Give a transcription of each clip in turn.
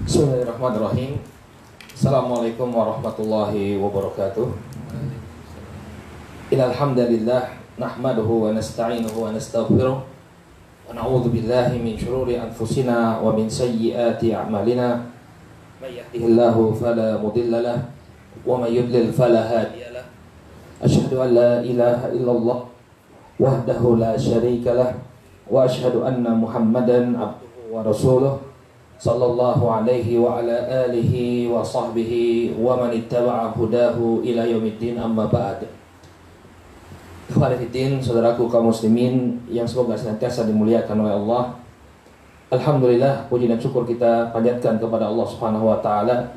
Bismillahirrahmanirrahim. Assalamualaikum warahmatullahi wabarakatuh. Innal hamdalillah nahmaduhu wa nasta'inuhu wa nastaghfiruh wa na'udzu billahi min shururi anfusina wa min sayyiati a'malina. May yahdihillahu fala mudilla lahu wa may yudlil fala hadiya lahu. Asyhadu an la ilaha illallah wahdahu la syarika lahu wa asyhadu anna Muhammadan abduhu wa rasuluh sallallahu alaihi wa ala alihi wa sahbihi wa man ittaba'a hudahu ila yaumiddin, amma ba'd. Ikhwanifiddin, saudaraku kaum muslimin yang semoga senantiasa dimuliakan oleh Allah. Alhamdulillah, puji dan syukur kita panjatkan kepada Allah Subhanahu wa taala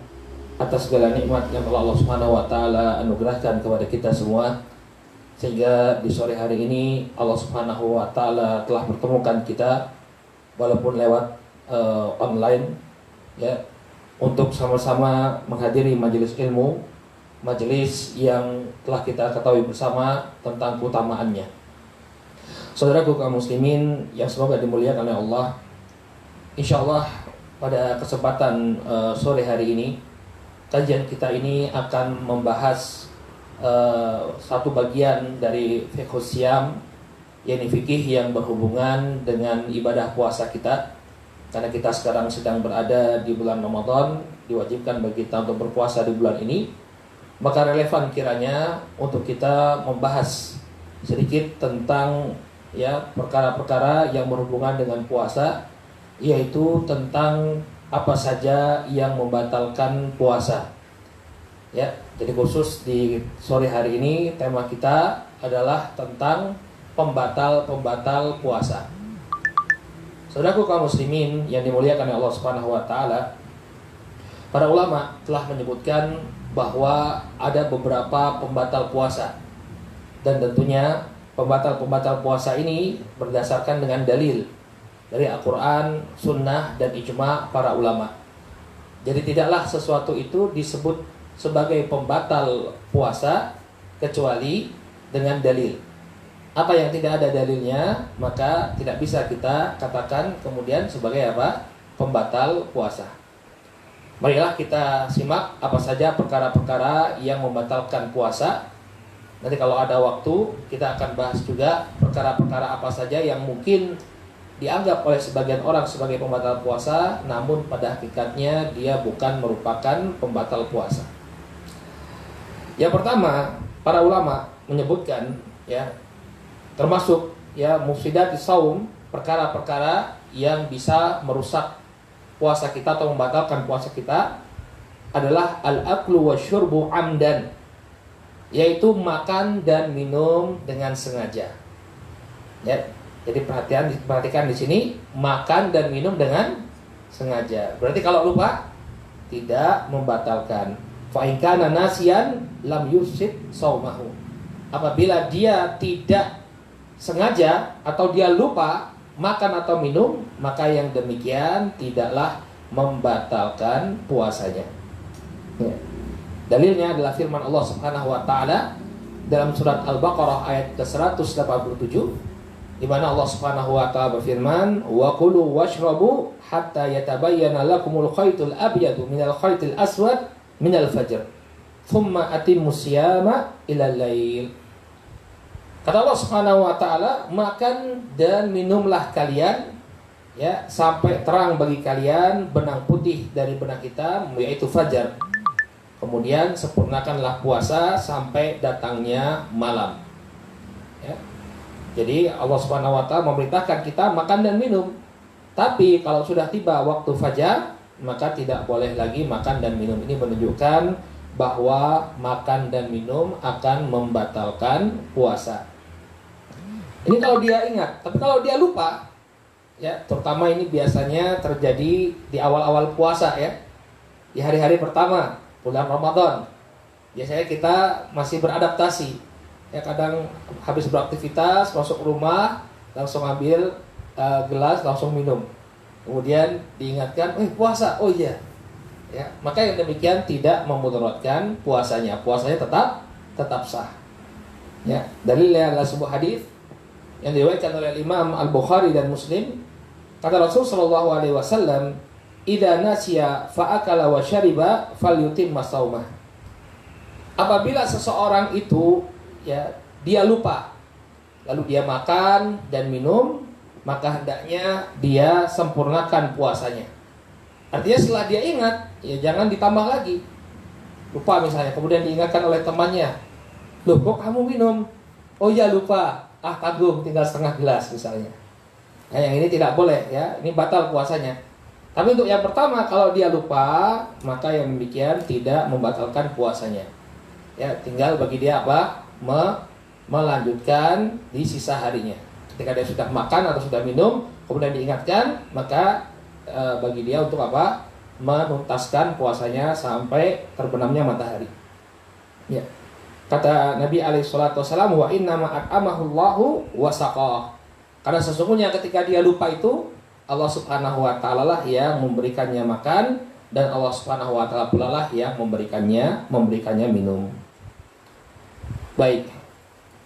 atas segala nikmat yang Allah Subhanahu wa taala anugerahkan kepada kita semua, sehingga di sore hari ini Allah Subhanahu wa taala telah pertemukan kita walaupun lewat online, ya, untuk sama-sama menghadiri majelis ilmu, majelis yang telah kita ketahui bersama tentang keutamaannya. Saudaraku kaum muslimin yang semoga dimuliakan oleh Allah, insyaallah pada kesempatan sore hari ini kajian kita ini akan membahas satu bagian dari fiqh siyam, yakni fikih yang berhubungan dengan ibadah puasa kita. Karena kita sekarang sedang berada di bulan Ramadan, diwajibkan bagi kita untuk berpuasa di bulan ini, maka relevan kiranya untuk kita membahas sedikit tentang, ya, perkara-perkara yang berhubungan dengan puasa, yaitu tentang apa saja yang membatalkan puasa. Ya, jadi khusus di sore hari ini tema kita adalah tentang pembatal-pembatal puasa. Saudaraku kaum muslimin yang dimuliakan oleh Allah Subhanahu wa taala, para ulama telah menyebutkan bahwa ada beberapa pembatal puasa. Dan tentunya pembatal-pembatal puasa ini berdasarkan dengan dalil dari Al-Qur'an, sunnah, dan ijma' para ulama. Jadi tidaklah sesuatu itu disebut sebagai pembatal puasa kecuali dengan dalil. Apa yang tidak ada dalilnya maka tidak bisa kita katakan kemudian sebagai apa? Pembatal puasa. Marilah kita simak apa saja perkara-perkara yang membatalkan puasa. Nanti kalau ada waktu kita akan bahas juga perkara-perkara apa saja yang mungkin dianggap oleh sebagian orang sebagai pembatal puasa, namun pada hakikatnya dia bukan merupakan pembatal puasa. Yang pertama, para ulama menyebutkan, ya, termasuk, ya, mufsidatis shaum, perkara-perkara yang bisa merusak puasa kita atau membatalkan puasa kita adalah al-aklu wasyurbu amdan, yaitu makan dan minum dengan sengaja. Ya, jadi perhatikan di sini, makan dan minum dengan sengaja. Berarti kalau lupa tidak membatalkan. Fa in kana nasiyan lam yufsid shaumahu. Apabila dia tidak sengaja atau dia lupa makan atau minum, maka yang demikian tidaklah membatalkan puasanya. Ya. Dalilnya adalah firman Allah Subhanahu wa taala dalam surat Al-Baqarah ayat ke-187, di mana Allah Subhanahu wa taala berfirman, "Wa kulu washrabu hatta yatabayyana lakumul khaytul abyadu minal khaytil aswad minal fajr. Thumma atimmus siyama ilal lail." Kata Allah Subhanahu wa taala, makan dan minumlah kalian, ya, sampai terang bagi kalian benang putih dari benang hitam, yaitu fajar. Kemudian sempurnakanlah puasa sampai datangnya malam. Ya. Jadi Allah Subhanahu wa taala memerintahkan kita makan dan minum. Tapi kalau sudah tiba waktu fajar, maka tidak boleh lagi makan dan minum. Ini menunjukkan bahwa makan dan minum akan membatalkan puasa. Ini kalau dia ingat, tapi kalau dia lupa, ya, terutama ini biasanya terjadi di awal-awal puasa, ya, di hari-hari pertama bulan Ramadan. Biasanya kita masih beradaptasi, ya, kadang habis beraktivitas masuk rumah langsung ambil gelas langsung minum, kemudian diingatkan, puasa, oh iya, ya, maka yang demikian tidak memudaratkan puasanya tetap sah. Ya, dalilnya adalah sebuah hadis yang diriwayatkan oleh Imam Al-Bukhari dan Muslim Kata Rasul sallallahu alaihi wasallam, "Idza nasiya fa akala wa syariba falyutimma shaumah." Apabila seseorang itu ya dia lupa, lalu dia makan dan minum, maka hendaknya dia sempurnakan puasanya. Artinya setelah dia ingat, ya jangan ditambah lagi. Lupa misalnya, kemudian diingatkan oleh temannya, "Loh kok kamu minum?" "Oh ya lupa, tanggung tinggal setengah gelas" misalnya. Nah, yang ini tidak boleh ya, ini batal puasanya. Tapi untuk yang pertama, kalau dia lupa, maka yang demikian tidak membatalkan puasanya. Ya, tinggal bagi dia apa? Melanjutkan di sisa harinya. Ketika dia sudah makan atau sudah minum, kemudian diingatkan, maka bagi dia untuk apa? Menuntaskan puasanya sampai terbenamnya matahari. Ya. Kata Nabi alaihi salatu wasallam, "Wa inna ma at'amahu Allahu wa saqah." Karena sesungguhnya ketika dia lupa itu, Allah Subhanahu wa taala lah yang memberikannya makan, dan Allah Subhanahu wa taala pula lah yang memberikannya minum. Baik.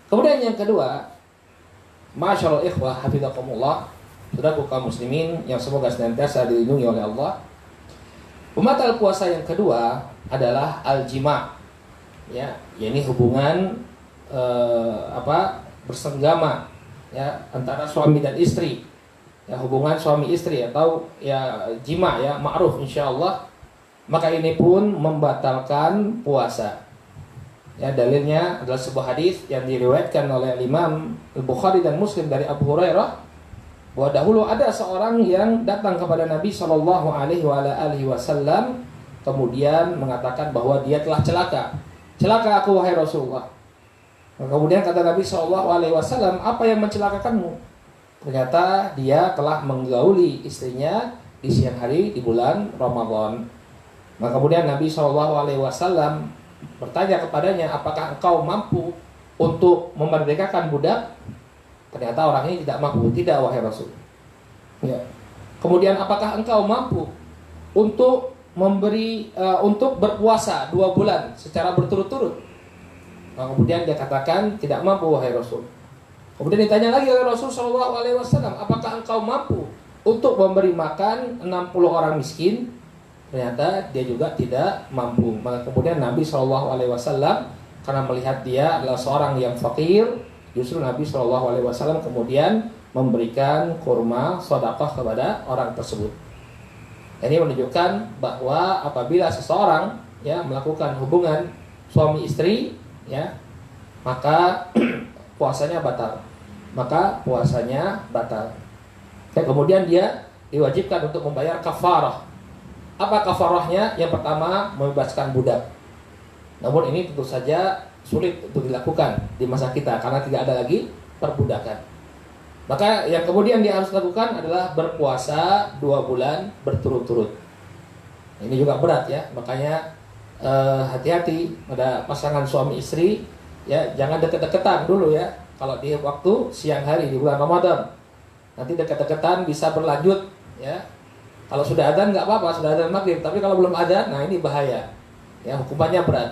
Kemudian yang kedua, masyaallah ikhwah hafizakumullah, saudaraku kaum muslimin yang semoga senantiasa dilindungi oleh Allah. Pembatal puasa yang kedua adalah al-jima'. Ya, yakni hubungan bersenggama ya antara suami dan istri. Ya, hubungan suami istri atau ya jima ya ma'ruf insyaallah. Maka ini pun membatalkan puasa. Ya, dalilnya adalah sebuah hadis yang diriwayatkan oleh Imam Al-Bukhari dan Muslim dari Abu Hurairah, bahwa dahulu ada seorang yang datang kepada Nabi Shallallahu alaihi wasallam kemudian mengatakan bahwa dia telah celaka. "Celaka aku wahai Rasulullah." Kemudian kata Nabi Shallallahu alaihi wasallam, "Apa yang mencelakakanmu?" Ternyata dia telah menggauli istrinya di siang hari di bulan Ramadan. Maka kemudian Nabi Shallallahu alaihi wasallam bertanya kepadanya, "Apakah engkau mampu untuk memerdekakan budak?" Ternyata orang ini tidak mampu. "Tidak wahai Rasul." Ya. Kemudian, "Apakah engkau mampu untuk untuk berpuasa 2 bulan secara berturut-turut?" Nah, kemudian dia katakan, "Tidak mampu wahai Rasul." Kemudian ditanya lagi oleh Rasul sallallahu alaihi wasallam, "Apakah engkau mampu untuk memberi makan 60 orang miskin?" Ternyata dia juga tidak mampu. Maka kemudian Nabi sallallahu alaihi wasallam, karena melihat dia adalah seorang yang fakir, justru Nabi sallallahu alaihi wasallam kemudian memberikan kurma sedekah kepada orang tersebut. Ini menunjukkan bahwa apabila seseorang ya melakukan hubungan suami istri ya, maka puasanya batal. Ya, kemudian dia diwajibkan untuk membayar kafarah. Apa kafarahnya? Yang pertama, membebaskan budak. Namun ini tentu saja sulit untuk dilakukan di masa kita karena tidak ada lagi perbudakan. Maka yang kemudian dia harus lakukan adalah berpuasa 2 bulan berturut-turut. Ini juga berat ya, makanya hati-hati pada pasangan suami istri ya, jangan deket-deketan dulu ya. Kalau di waktu siang hari di bulan Ramadan, nanti deket-deketan bisa berlanjut ya. Kalau sudah adzan nggak apa-apa, sudah adzan maghrib, tapi kalau belum adzan, nah ini bahaya ya, hukumannya berat.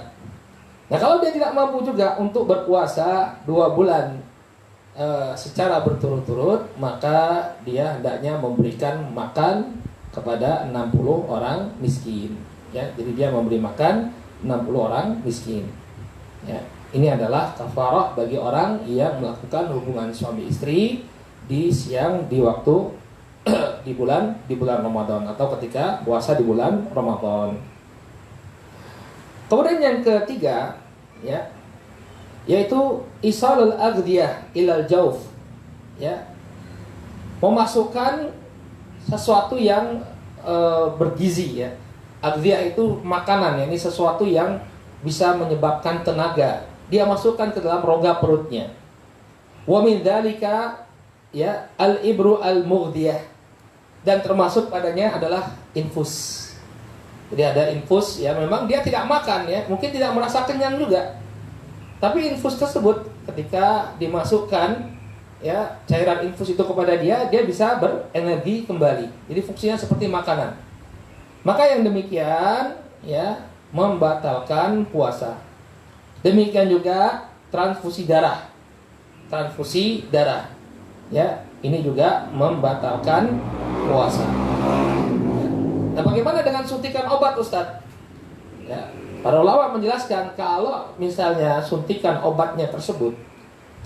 Nah, kalau dia tidak mampu juga untuk berpuasa 2 bulan secara berturut-turut, maka dia hendaknya memberikan makan kepada 60 orang miskin ya. Jadi dia memberi makan 60 orang miskin ya. Ini adalah kafarah bagi orang yang melakukan hubungan suami istri di siang di waktu di bulan Ramadan atau ketika puasa di bulan Ramadan. Kemudian yang ketiga ya, yaitu isalul aghdiyah ilal jauf ya, memasukkan sesuatu yang bergizi ya. Aghdiyah itu makanan ya, ini sesuatu yang bisa menyebabkan tenaga, dia masukkan ke dalam rongga perutnya. Wa min dzalika ya al-ibru al-mughdiyah, dan termasuk padanya adalah infus. Jadi ada infus ya, memang dia tidak makan ya, mungkin tidak merasa kenyang juga. Tapi infus tersebut ketika dimasukkan ya cairan infus itu kepada dia, dia bisa berenergi kembali. Jadi fungsinya seperti makanan. Maka yang demikian ya membatalkan puasa. Demikian juga transfusi darah. Transfusi darah. Ya, ini juga membatalkan puasa. Nah, bagaimana dengan suntikan obat, Ustadz? Ya, para ulama menjelaskan kalau misalnya suntikan obatnya tersebut,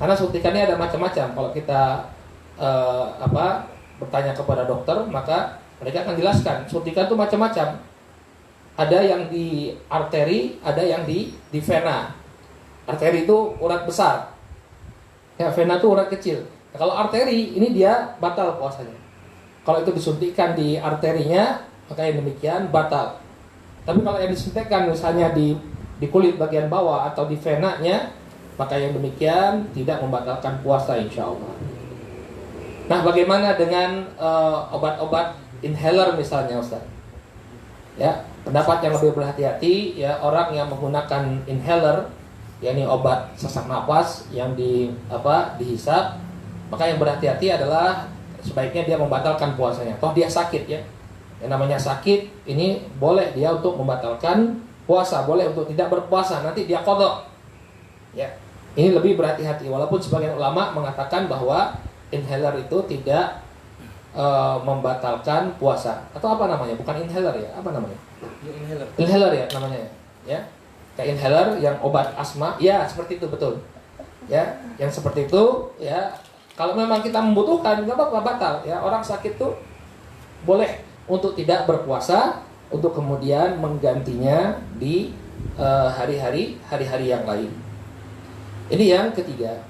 karena suntikannya ada macam-macam. Kalau kita bertanya kepada dokter, maka mereka akan jelaskan suntikan itu macam-macam. Ada yang di arteri, ada yang di vena. Arteri itu urat besar, ya, vena itu urat kecil. Nah, kalau arteri ini dia batal puasanya. Kalau itu disuntikkan di arterinya, maka yang demikian batal. Tapi kalau yang disuntikkan misalnya di kulit bagian bawah atau di venanya, maka yang demikian tidak membatalkan puasa insya Allah. Nah, bagaimana dengan obat-obat inhaler misalnya, Ustaz? Ya, pendapat yang lebih berhati-hati, ya, orang yang menggunakan inhaler, yakni obat sesak napas yang dihisap, maka yang berhati-hati adalah sebaiknya dia membatalkan puasanya. Toh dia sakit, ya. Yang namanya sakit ini boleh dia untuk membatalkan puasa, boleh untuk tidak berpuasa, nanti dia qadha. Ya. Ini lebih berhati-hati, walaupun sebagian ulama mengatakan bahwa inhaler itu tidak membatalkan puasa. Atau apa namanya? Bukan inhaler, ya. Apa namanya? Inhaler. Inhaler, ya namanya, ya. Kayak inhaler yang obat asma, ya seperti itu, betul. Ya, yang seperti itu, ya. Kalau memang kita membutuhkan, nggak apa-apa, batal, ya. Orang sakit tuh boleh untuk tidak berpuasa, untuk kemudian menggantinya di hari-hari yang lain. Ini yang ketiga.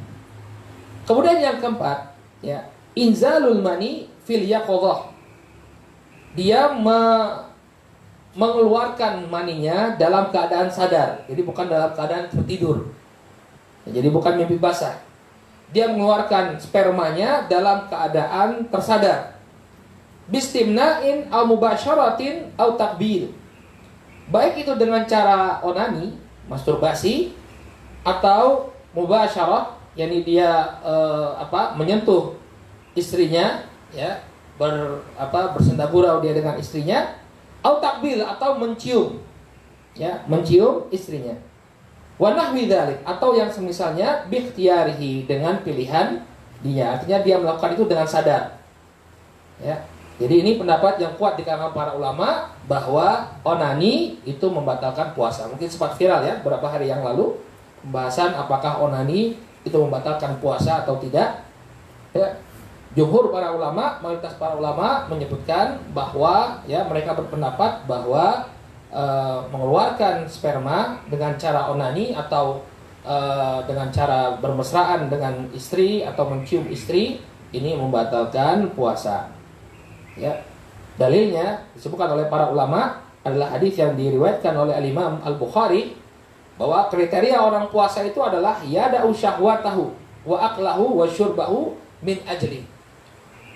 Kemudian yang keempat, ya, inzalul mani fil yaqadhah. Dia mengeluarkan maninya dalam keadaan sadar. Jadi bukan dalam keadaan tertidur. Jadi bukan mimpi basah. Dia mengeluarkan spermanya dalam keadaan tersadar. Bistimna'in au mubasyaratin au takbil. Baik itu dengan cara onani, masturbasi, atau mubasyarah, yakni dia menyentuh istrinya, ya, bersenda gurau dia dengan istrinya, au takbil, atau mencium, ya, mencium istrinya. Wa nahwi dzalik, atau yang semisalnya bikhtiyarihi, dengan pilihan dia, artinya dia melakukan itu dengan sadar. Ya. Jadi ini pendapat yang kuat di kalangan para ulama bahwa onani itu membatalkan puasa. Mungkin sempat viral, ya, beberapa hari yang lalu pembahasan apakah onani itu membatalkan puasa atau tidak. Ya. Jumhur para ulama, mayoritas para ulama menyebutkan bahwa, ya, mereka berpendapat bahwa mengeluarkan sperma dengan cara onani atau dengan cara bermesraan dengan istri atau mencium istri ini membatalkan puasa. Ya. Dalilnya disebutkan oleh para ulama adalah hadis yang diriwayatkan oleh Al-Imam Al-Bukhari bahwa kriteria orang puasa itu adalah yada'u syahwatahu wa aqlahu wa syurbahu min ajli.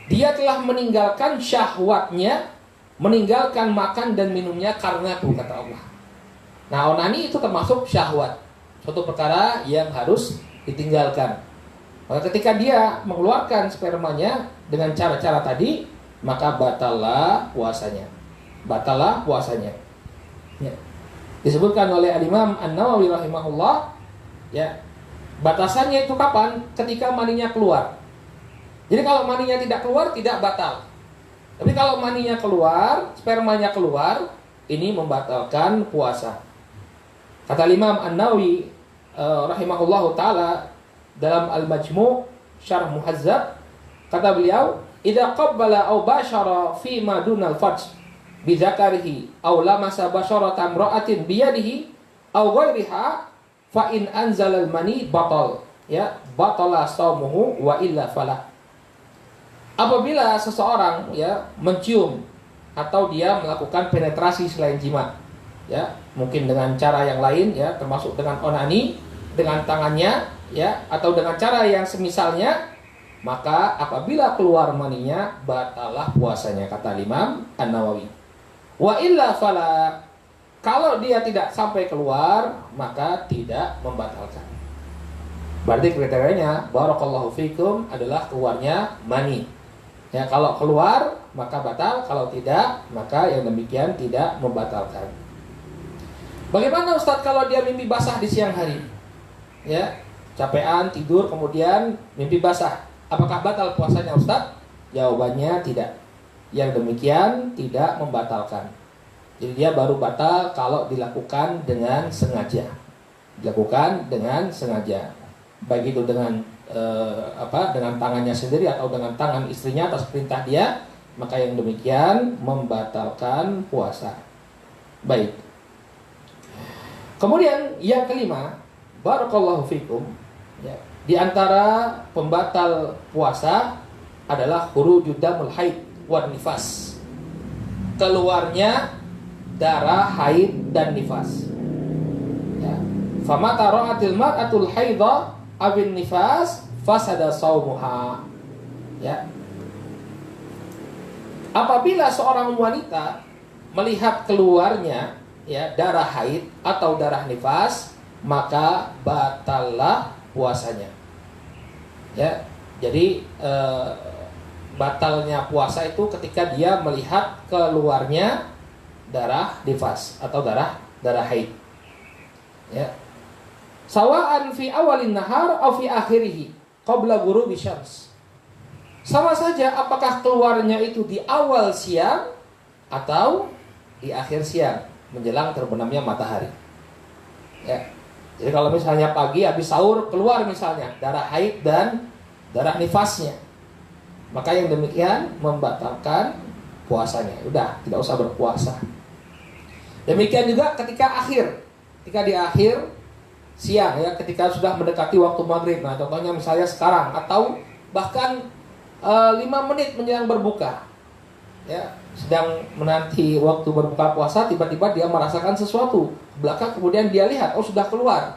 Dia telah meninggalkan syahwatnya, meninggalkan makan dan minumnya karena aku, kata Allah. Nah, onani itu termasuk syahwat, suatu perkara yang harus ditinggalkan. Maka ketika dia mengeluarkan spermanya dengan cara-cara tadi, maka batallah puasanya. Batallah puasanya. Ya. Disebutkan oleh Al-Imam An-Nawawi rahimahullah, ya, batasannya itu kapan? Ketika maninya keluar. Jadi kalau maninya tidak keluar, tidak batal. Tapi kalau maninya keluar, spermanya keluar, ini membatalkan puasa. Kata Imam An-Nawawi rahimahullahu taala dalam Al-Majmu' Syarh Muhazzab, kata beliau, idza qabbala aw bashara fi ma dunal farj bi dzakarihi aw lamasa basharatan imra'atin bi yadihi aw ghairiha fa in anzala al-mani batal, ya, batala shaumuhu wa illa falah. Apabila seseorang, ya, mencium atau dia melakukan penetrasi selain jima, ya, mungkin dengan cara yang lain, ya, termasuk dengan onani, dengan tangannya, ya, atau dengan cara yang semisalnya, maka apabila keluar maninya batalah puasanya, kata Imam An-Nawawi. Wa illa fala, kalau dia tidak sampai keluar maka tidak membatalkan. Berarti kriterianya barakallahu fikum adalah keluarnya mani. Ya, kalau keluar maka batal, kalau tidak maka yang demikian tidak membatalkan. Bagaimana Ustadz kalau dia mimpi basah di siang hari? Ya, capean, tidur, kemudian mimpi basah. Apakah batal puasanya, Ustaz? Jawabannya tidak. Yang demikian tidak membatalkan. Jadi dia baru batal kalau dilakukan dengan sengaja. Dilakukan dengan sengaja. Baik itu dengan dengan tangannya sendiri atau dengan tangan istrinya atas perintah dia, maka yang demikian membatalkan puasa. Baik. Kemudian yang kelima, barakallahu fikum, ya, di antara pembatal puasa adalah khurujud damul haid wan nifas. Keluarnya darah haid dan nifas. Ya. Famata ra'atil mar'atul haidha awin nifas fasada shaumuha. Ya. Apabila seorang wanita melihat keluarnya ya darah haid atau darah nifas, maka batallah puasanya. Ya. Jadi batalnya puasa itu ketika dia melihat keluarnya darah nifas atau darah haid. Ya. Sawa'an fi awalin nahar atau fi akhirih qabla ghurubi syams. Sama saja apakah keluarnya itu di awal siang atau di akhir siang menjelang terbenamnya matahari. Ya. Jadi kalau misalnya pagi habis sahur keluar misalnya darah haid dan darah nifasnya, maka yang demikian membatalkan puasanya. Udah, tidak usah berpuasa. Demikian juga ketika di akhir siang ya, ketika sudah mendekati waktu maghrib. Nah, contohnya misalnya sekarang atau bahkan 5 menit menjelang berbuka. Ya, sedang menanti waktu berbuka puasa, tiba-tiba dia merasakan sesuatu. Belakang kemudian dia lihat, oh sudah keluar.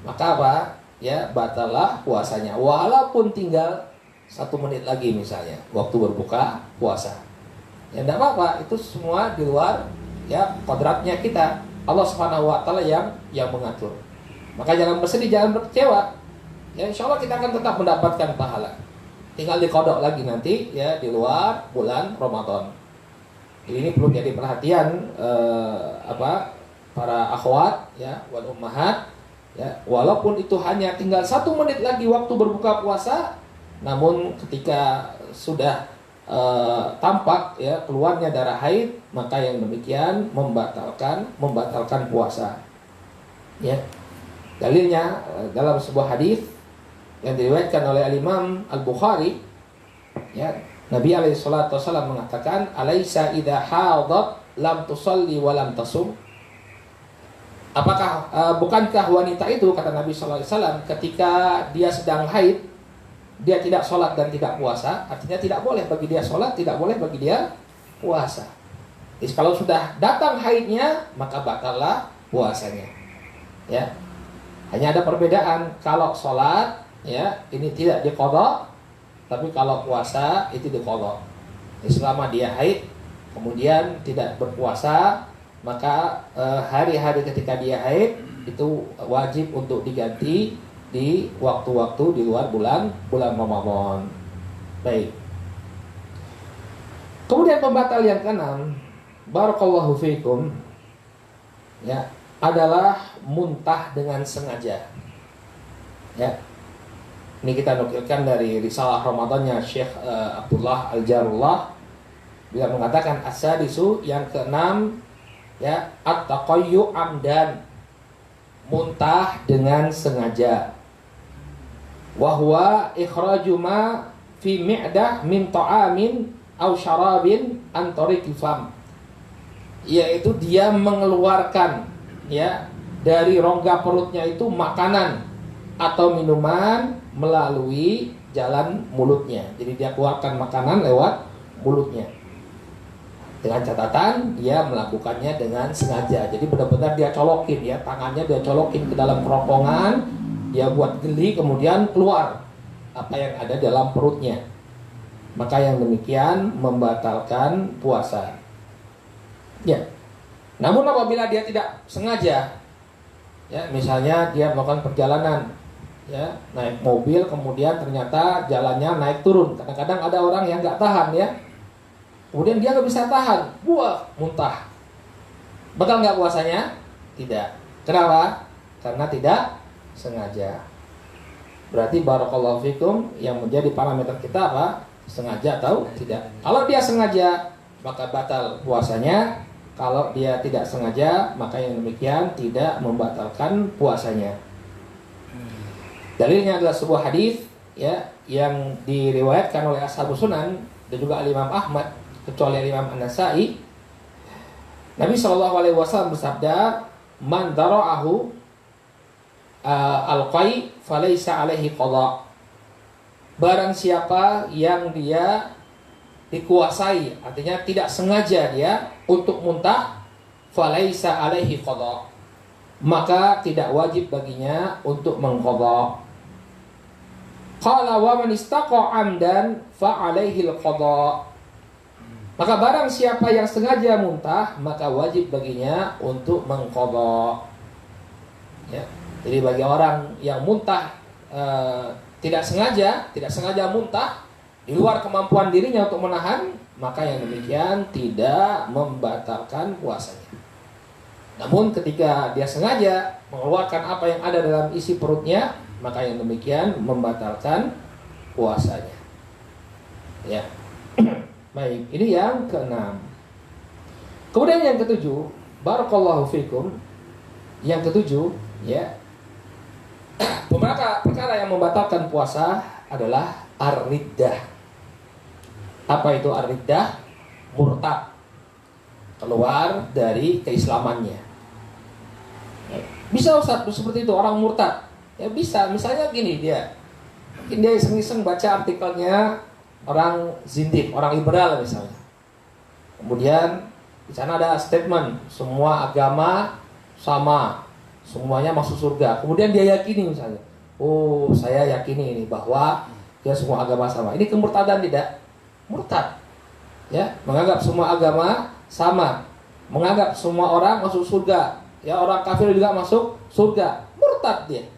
Maka apa? Ya, batallah puasanya. Walaupun tinggal 1 menit lagi misalnya waktu berbuka puasa. Ya tidak apa-apa, itu semua di luar ya kodratnya kita. Allah Subhanahu wa taala yang mengatur. Maka jangan bersedih, jangan berkecewa. Ya insya Allah kita akan tetap mendapatkan pahala. Tinggal dikodok lagi nanti ya di luar bulan Ramadan. Jadi ini perlu jadi perhatian para akhwat ya wal ummahat ya, walaupun itu hanya tinggal 1 menit lagi waktu berbuka puasa, namun ketika sudah tampak ya keluarnya darah haid, maka yang demikian membatalkan puasa. Ya. Dalilnya dalam sebuah hadis yang diriwayatkan oleh Al-Imam Al-Bukhari, ya, Nabi alaihi salatu wasallam mengatakan, "Alaisa idza hadat lam tusalli wa lam tasum?" Apakah bukankah wanita itu, kata Nabi sallallahu alaihi wasallam, ketika dia sedang haid dia tidak sholat dan tidak puasa, artinya tidak boleh bagi dia sholat, tidak boleh bagi dia puasa. Jadi kalau sudah datang haidnya, maka batallah puasanya. Ya, hanya ada perbedaan. Kalau sholat, ya ini tidak diqadha, tapi kalau puasa itu diqadha. Selama dia haid, kemudian tidak berpuasa, maka hari-hari ketika dia haid itu wajib untuk diganti di waktu-waktu di luar bulan Ramadan. Baik. Kemudian pembatal yang keenam, barakallahu fikum, ya, adalah muntah dengan sengaja. Ya. Ini kita nukilkan dari risalah Ramadannya Syekh Abdullah Al-Jarullah. Beliau mengatakan as-sadisu, yang keenam, ya, at-taqayyu amdan, muntah dengan sengaja. Wahwa ikhraju ma fi mi'dah min ta'amin aw syarabin an tariqil fam, yaitu dia mengeluarkan ya dari rongga perutnya itu makanan atau minuman melalui jalan mulutnya. Jadi dia keluarkan makanan lewat mulutnya. Dengan catatan dia melakukannya dengan sengaja. Jadi benar-benar dia colokin ya, tangannya dia colokin ke dalam kerongkongan, dia buat geli, kemudian keluar apa yang ada dalam perutnya. Maka yang demikian membatalkan puasa. Ya. Namun apabila dia tidak sengaja, ya, misalnya dia melakukan perjalanan, ya, naik mobil, kemudian ternyata jalannya naik turun. Kadang-kadang ada orang yang nggak tahan ya, kemudian dia nggak bisa tahan, buah, muntah. Batal nggak puasanya? Tidak. Kenapa? Karena tidak sengaja. Berarti barakallahu fikum, yang menjadi parameter kita apa? sengaja atau tidak. Kalau dia sengaja maka batal puasanya. Kalau dia tidak sengaja maka yang demikian tidak membatalkan puasanya. Dalilnya adalah sebuah hadis ya yang diriwayatkan oleh Ashabus Sunan dan juga Imam Ahmad kecuali Imam An-Nasa'i. Nabi SAW bersabda, "Man dara'ahu al-qai falaysa alaihi qada." Barang siapa yang dia dikuasai, artinya tidak sengaja dia untuk muntah, falaysa alaihi qada, maka tidak wajib baginya untuk mengqada. Qala wa man istaqa amdan fa alaihi al-qada. Maka barang siapa yang sengaja muntah, maka wajib baginya untuk mengqada. Ya. Jadi bagi orang yang muntah tidak sengaja muntah di luar kemampuan dirinya untuk menahan, maka yang demikian tidak membatalkan puasanya. Namun ketika dia sengaja mengeluarkan apa yang ada dalam isi perutnya, maka yang demikian membatalkan puasanya. Ya. Baik, ini yang keenam. Kemudian yang ketujuh, barakallahu fikum. Yang ketujuh, ya. Perkara yang membatalkan puasa adalah ar-riddah. Apa itu ar-riddah? Murtad. Keluar dari keislamannya. Bisa Ustaz seperti itu orang murtad? Ya bisa, misalnya gini dia. Mungkin dia iseng-iseng baca artikelnya orang zindik, orang liberal misalnya. Kemudian di sana ada statement semua agama sama, semuanya masuk surga. Kemudian dia yakini misalnya, oh saya yakini ini bahwa ya semua agama sama. Ini kemurtadan tidak? Murtad. Ya, menganggap semua agama sama, menganggap semua orang masuk surga. Ya, orang kafir juga masuk surga. Murtad dia.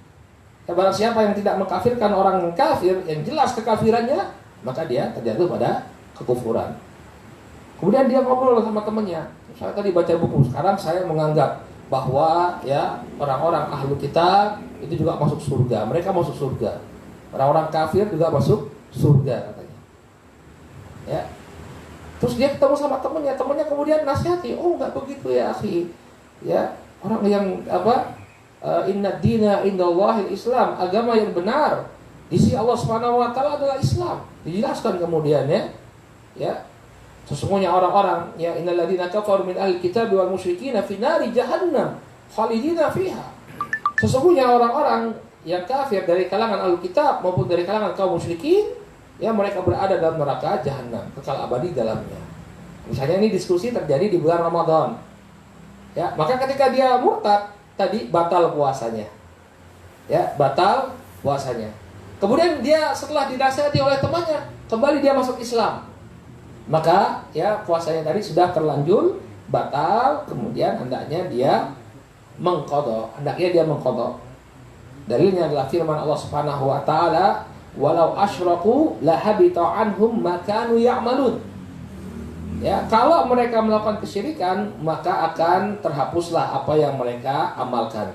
Ya, barang siapa yang tidak mengkafirkan orang kafir yang jelas kekafirannya, maka dia terjatuh pada kekufuran. Kemudian dia ngobrol sama temannya. Saya tadi baca buku, sekarang saya menganggap bahwa ya orang-orang ahlu kitab itu juga masuk surga. Mereka masuk surga. Orang-orang kafir juga masuk surga katanya. Ya. Terus dia ketemu sama temannya kemudian nasihati, oh enggak begitu ya akhi. Ya, orang yang inna dina indallahil Islam, agama yang benar di sisi Allah Subhanahu wa taala adalah Islam. Dijelaskan kemudian ya. Sesungguhnya orang-orang ya innal ladzina kafaru min ahli kitab wal musyrikin fi nari jahannam khalidina fiha. Sesungguhnya orang-orang yang kafir dari kalangan ahli kitab maupun dari kalangan kaum musyrikin, ya mereka berada dalam neraka jahanam, kekal abadi dalamnya. Misalnya ini diskusi terjadi di bulan Ramadan. Ya, maka ketika dia murtad tadi batal puasanya. Ya, batal puasanya. Kemudian dia setelah dinasihati oleh temannya, kembali dia masuk Islam. Maka ya puasanya tadi sudah terlanjur batal, kemudian hendaknya dia mengqadha. Dalilnya adalah firman Allah Subhanahu wa taala, "Walau asyraku lahabita anhum ma kanu ya'malun." Ya, kalau mereka melakukan kesyirikan, maka akan terhapuslah apa yang mereka amalkan.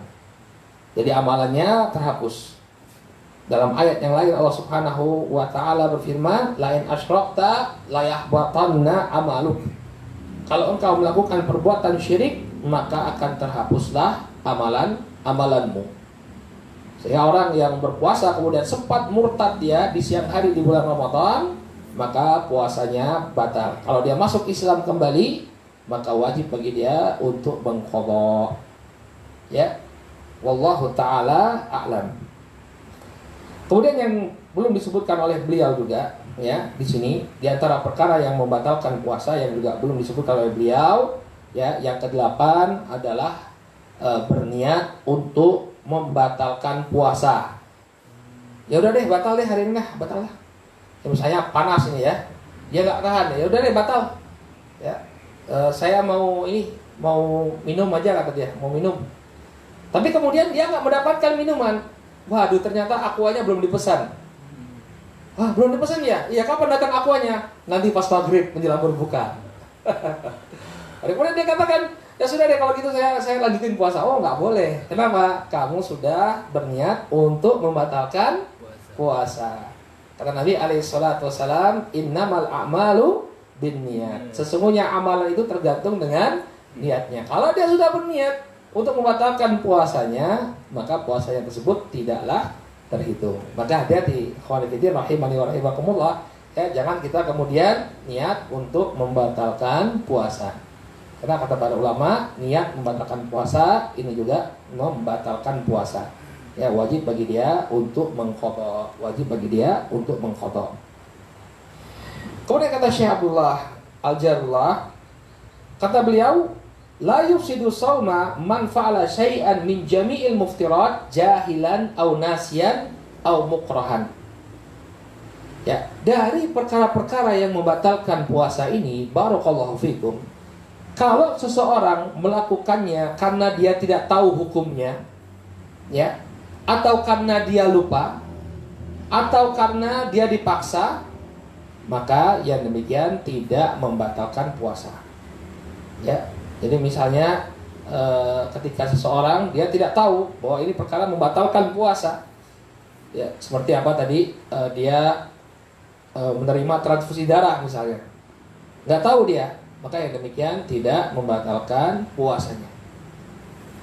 Jadi amalannya terhapus. Dalam ayat yang lain Allah Subhanahu wa taala berfirman, "La in asyrakta la yahbatanna amaluk." Kalau engkau melakukan perbuatan syirik, maka akan terhapuslah amalanmu. Sehingga orang yang berpuasa kemudian sempat murtad dia di siang hari di bulan Ramadan, maka puasanya batal. Kalau dia masuk Islam kembali, maka wajib bagi dia untuk mengqadha. Ya. Wallahu taala a'lam. Kemudian yang belum disebutkan oleh beliau juga ya di sini di antara perkara yang membatalkan puasa yang juga belum disebutkan oleh beliau ya yang kedelapan adalah berniat untuk membatalkan puasa. Ya udah deh batal deh hari ini batal lah. Ya, misalnya panas ini ya, dia nggak tahan ya udah deh batal. Ya saya mau minum aja kata dia mau minum. Tapi kemudian dia nggak mendapatkan minuman. Waduh ternyata aquanya belum dipesan. Wah belum dipesan ya? Iya kapan datang aquanya? Nanti pas maghrib menjelang berbuka. Kemudian dia katakan, ya sudah deh kalau gitu saya lanjutin puasa. Oh nggak boleh. Kenapa? Kamu sudah berniat untuk membatalkan puasa. Kata Nabi alaihi salatu wasalam, innamal a'malu binniyat. Sesungguhnya amalan itu tergantung dengan niatnya. Kalau dia sudah berniat untuk membatalkan puasanya, maka puasanya tersebut tidaklah terhitung. Maka hati-hati, ikhwan fillah rahimani wa rahimakumullah, ya, jangan kita kemudian niat untuk membatalkan puasa. Karena kata para ulama, niat membatalkan puasa ini juga membatalkan puasa. Ya, wajib bagi dia untuk mengqadha, wajib bagi dia untuk mengqadha. Kemudian kata Syekh Abdullah Al-Jarrah, kata beliau, la yufsidu shauma man fa'ala syai'an min jami'il muftirat jahilan aw nasiyan aw mukrahan. Ya, dari perkara-perkara yang membatalkan puasa ini, barakallahu fikum, kalau seseorang melakukannya karena dia tidak tahu hukumnya, ya, atau karena dia lupa, atau karena dia dipaksa, maka yang demikian tidak membatalkan puasa. Ya, jadi misalnya ketika seseorang dia tidak tahu bahwa ini perkara membatalkan puasa, ya, seperti apa tadi, dia menerima transfusi darah misalnya, nggak tahu dia, maka yang demikian tidak membatalkan puasanya.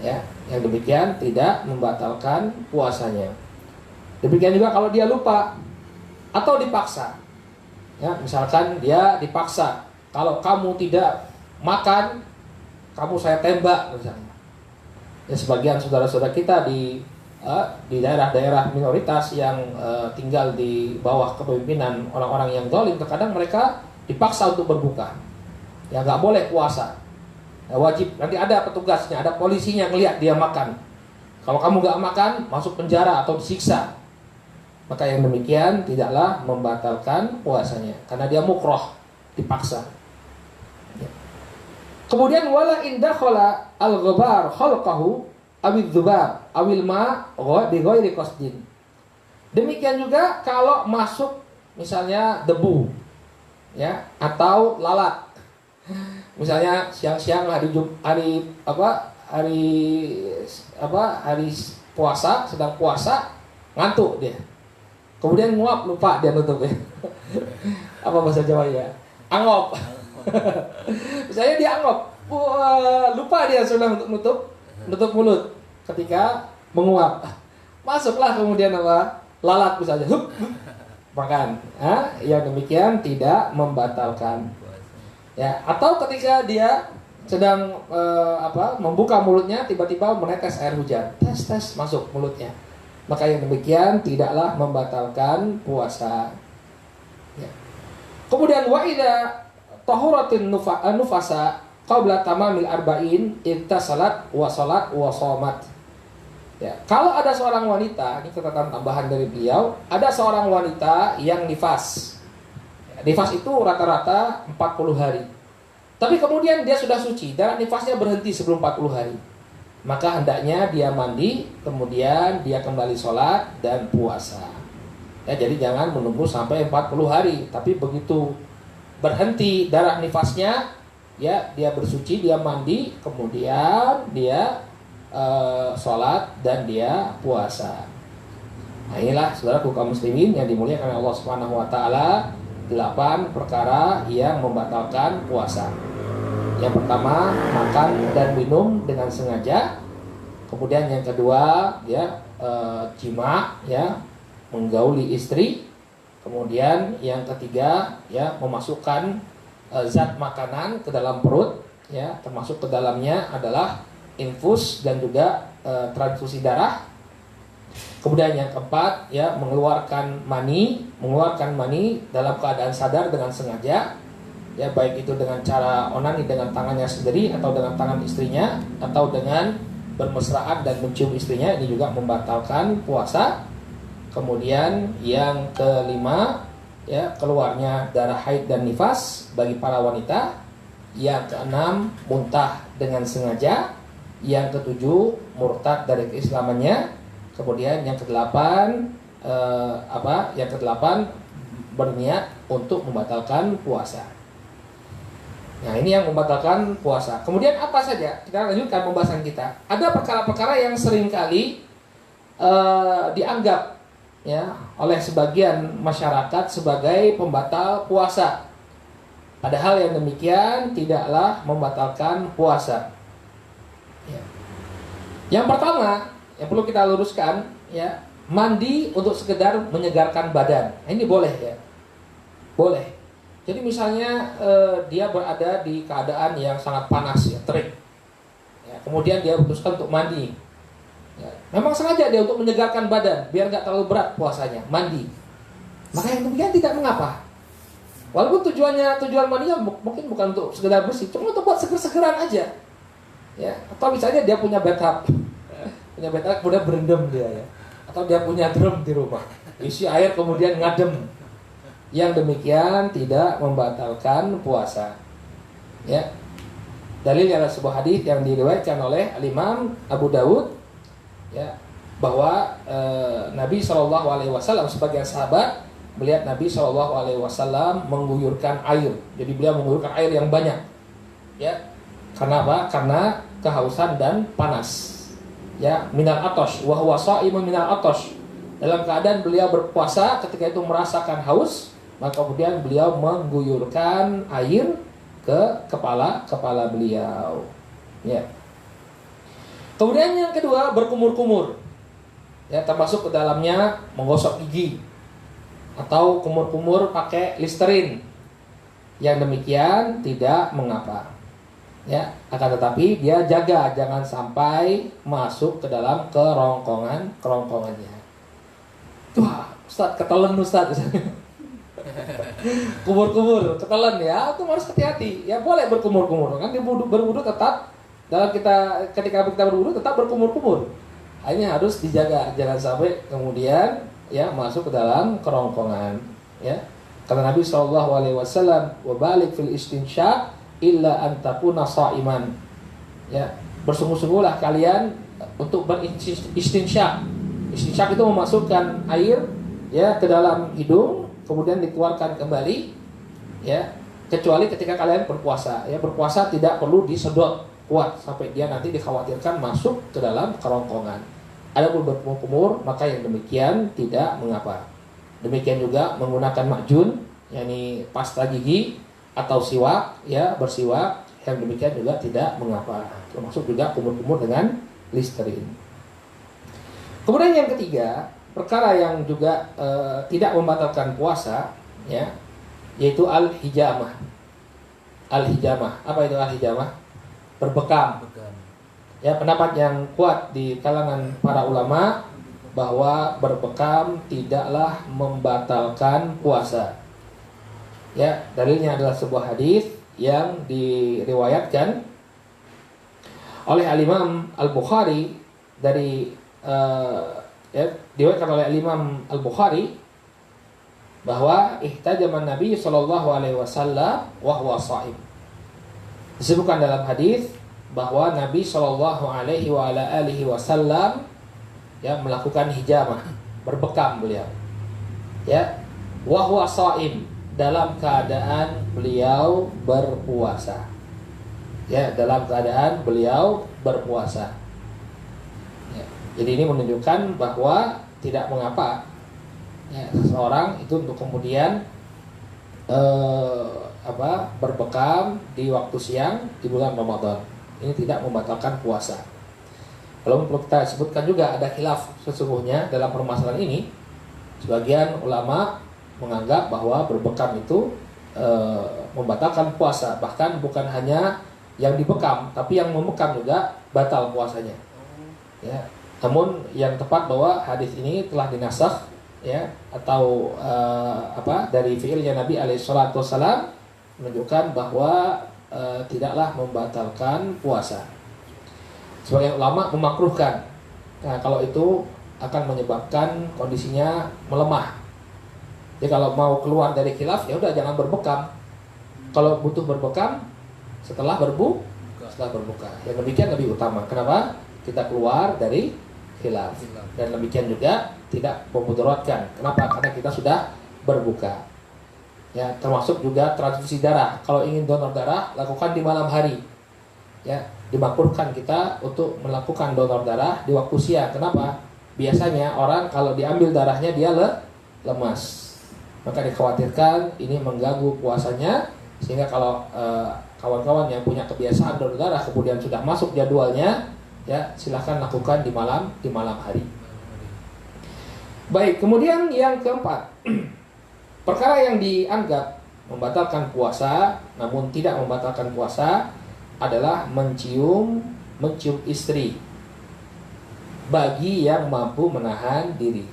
Ya, yang demikian tidak membatalkan puasanya. Demikian juga kalau dia lupa atau dipaksa. Ya, misalkan dia dipaksa, kalau kamu tidak makan, kamu saya tembak misalnya. Ya, sebagian saudara-saudara kita di daerah-daerah minoritas yang tinggal di bawah kepemimpinan orang-orang yang zalim, terkadang mereka dipaksa untuk berbuka. Ya, nggak boleh puasa. Ya, wajib, nanti ada petugasnya, ada polisinya ngelihat dia makan. Kalau kamu nggak makan, masuk penjara atau disiksa. Maka yang demikian tidaklah membatalkan puasanya, karena dia mukroh, dipaksa. Ya. Kemudian wala indakhala al-ghabar khalqahu awil dzubab awil ma bi ghairi qasdin. Demikian juga kalau masuk misalnya debu, ya, atau lalat. Misalnya siang-siang hari puasa, sedang puasa, ngantuk dia. Kemudian nguap, lupa dia nutup ya. Apa bahasa Jawa ya? Angop. Misalnya dia angop, lupa dia sudah nutup mulut ketika menguap. Masuklah kemudian apa? Lalat misalnya, makan. Yang demikian tidak membatalkan. Ya, atau ketika dia sedang membuka mulutnya, tiba-tiba menetes air hujan, tes masuk mulutnya, maka yang demikian tidaklah membatalkan puasa. Ya. Kemudian wa idza tahuratin nufasa qabla tamamil arba'in ittasalat wa salat wa shamat. Ya, kalau ada seorang wanita, ini catatan tambahan dari beliau, ada seorang wanita yang nifas. Nifas itu rata-rata 40 hari. Tapi kemudian dia sudah suci, darah nifasnya berhenti sebelum 40 hari. Maka hendaknya dia mandi, kemudian dia kembali sholat dan puasa. Ya, jadi jangan menunggu sampai 40 hari. Tapi begitu berhenti darah nifasnya, ya, dia bersuci, dia mandi, kemudian dia sholat dan dia puasa. Nah, inilah saudaraku kaum muslimin yang dimuliakan oleh Allah Subhanahu wa taala, 8 perkara yang membatalkan puasa. Yang pertama, makan dan minum dengan sengaja. Kemudian yang kedua, ya, jima, ya, menggauli istri. Kemudian yang ketiga, ya, memasukkan zat makanan ke dalam perut, ya, termasuk ke dalamnya adalah infus dan juga transfusi darah. Kemudian yang keempat, ya, mengeluarkan mani dalam keadaan sadar dengan sengaja, ya, baik itu dengan cara onani dengan tangannya sendiri atau dengan tangan istrinya atau dengan bermesraan dan mencium istrinya, ini juga membatalkan puasa. Kemudian yang kelima, ya, keluarnya darah haid dan nifas bagi para wanita. Yang keenam, muntah dengan sengaja. Yang ketujuh, murtad dari keislamannya. Kemudian yang kedelapan, berniat untuk membatalkan puasa. Nah, ini yang membatalkan puasa. Kemudian apa saja? Kita lanjutkan pembahasan kita. Ada perkara-perkara yang seringkali dianggap ya oleh sebagian masyarakat sebagai pembatal puasa. Padahal yang demikian tidaklah membatalkan puasa. Ya. Yang pertama yang perlu kita luruskan, ya, mandi untuk sekedar menyegarkan badan. Nah, ini boleh ya, boleh. Jadi misalnya dia berada di keadaan yang sangat panas, ya, terik. Ya, kemudian dia putuskan untuk mandi. Ya, memang sengaja dia untuk menyegarkan badan biar nggak terlalu berat puasanya, mandi. Maka yang demikian tidak mengapa. Walaupun tujuan mandinya mungkin bukan untuk sekedar bersih, cuma untuk buat seger-segeran aja. Ya, atau misalnya dia punya bathtub, kemudian berendam dia, ya. Atau dia punya drum di rumah, isi air kemudian ngadem. Yang demikian tidak membatalkan puasa. Ya. Dalilnya adalah sebuah hadis yang diriwayatkan oleh Al-Imam Abu Dawud, ya, bahwa Nabi SAW sebagai sahabat melihat Nabi SAW mengguyurkan air. Jadi beliau mengguyurkan air yang banyak. Ya. Karena apa? Karena kehausan dan panas. Ya, minal atosh wa huwa sha'imun minal atosh. Dalam keadaan beliau berpuasa, ketika itu merasakan haus, maka kemudian beliau mengguyurkan air ke kepala beliau. Ya. Kemudian yang kedua, berkumur-kumur. Ya, termasuk ke dalamnya menggosok gigi atau kumur-kumur pakai Listerin. Yang demikian tidak mengapa. Ya, akan tetapi dia jaga jangan sampai masuk ke dalam kerongkongannya. Wah, Ustaz ketelan Ustaz. Kumur-kumur, ketelan ya, itu harus hati-hati. Ya boleh berkumur-kumur, kan berwudu tetap ketika kita berwudu tetap berkumur-kumur. Ini harus dijaga jangan sampai kemudian ya masuk ke dalam kerongkongan, ya. Kata Nabi SAW, "Wa balik fil istinsyaq illa an takuna sha'iman." Ya, bersungguh-sungguhlah kalian untuk beristinsyak. Istinsyaq itu memasukkan air, ya, ke dalam hidung kemudian dikeluarkan kembali, ya, kecuali ketika kalian berpuasa. Ya, berpuasa tidak perlu disedot kuat sampai dia nanti dikhawatirkan masuk ke dalam kerongkongan. Adapun berkumur, maka yang demikian tidak mengapa. Demikian juga menggunakan makjun, yakni pasta gigi atau siwak, ya, bersiwak, yang demikian juga tidak mengapa. Termasuk juga kumur-kumur dengan Listerin. Kemudian yang ketiga, perkara yang juga tidak membatalkan puasa, ya, yaitu al-hijamah. Al-hijamah, apa itu al-hijamah? Berbekam. Ya, pendapat yang kuat di kalangan para ulama bahwa berbekam tidaklah membatalkan puasa. Ya, dalilnya adalah sebuah hadis yang diriwayatkan oleh Al-Imam Al-Bukhari dari diriwayatkan oleh Al-Imam Al-Bukhari bahwa ihtajaman Nabi SAW wa huwa sha'im. Disebutkan dalam hadis bahwa Nabi SAW ya melakukan hijamah, berbekam beliau, ya, wa huwa sha'im, dalam keadaan beliau berpuasa. Ya, dalam keadaan beliau berpuasa. Ya, jadi ini menunjukkan bahwa tidak mengapa, ya, seseorang itu untuk kemudian berbekam di waktu siang di bulan Ramadan. Ini tidak membatalkan puasa. Kalau perlu kita sebutkan juga ada khilaf sesungguhnya dalam permasalahan ini. Sebagian ulama menganggap bahwa berbekam itu membatalkan puasa. Bahkan bukan hanya yang dibekam, tapi yang membekam juga batal puasanya. Ya. Namun yang tepat bahwa hadis ini telah dinasakh, ya, atau dari fi'ilnya Nabi alaihissalam menunjukkan bahwa tidaklah membatalkan puasa. Sebagian ulama memakruhkan. Nah, kalau itu akan menyebabkan kondisinya melemah. Jadi kalau mau keluar dari khilaf, ya udah jangan berbekam. Kalau butuh berbekam setelah berbuka. Yang demikian lebih utama. Kenapa? Kita keluar dari khilaf. Dan demikian juga tidak memudaratkan. Kenapa? Karena kita sudah berbuka. Ya, termasuk juga transfusi darah. Kalau ingin donor darah, lakukan di malam hari. Ya, dimakruhkan kita untuk melakukan donor darah di waktu siang. Kenapa? biasanya orang kalau diambil darahnya dia lemas. Maka dikhawatirkan ini mengganggu puasanya, sehingga kalau kawan-kawan yang punya kebiasaan donor darah kemudian sudah masuk jadwalnya, ya silahkan lakukan di malam hari. Baik, kemudian yang keempat, perkara yang dianggap membatalkan puasa namun tidak membatalkan puasa adalah mencium istri bagi yang mampu menahan diri.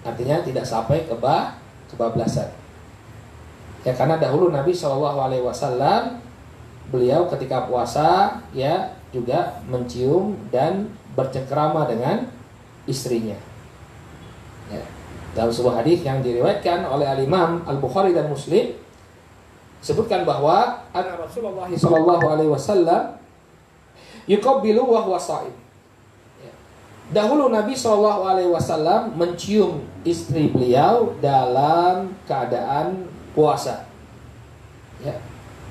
Artinya tidak sampai kebablasan. Ya, karena dahulu Nabi SAW beliau ketika puasa ya juga mencium dan bercengkrama dengan istrinya. Ya. Dalam sebuah hadis yang diriwayatkan oleh Al-Imam Al-Bukhari dan Muslim disebutkan bahwa anna Rasulullah sallallahu alaihi wasallam yuqabbilu wa huwa sha'im. Ya. Dahulu Nabi sallallahu alaihi wasallam mencium istri beliau dalam keadaan puasa. Ya.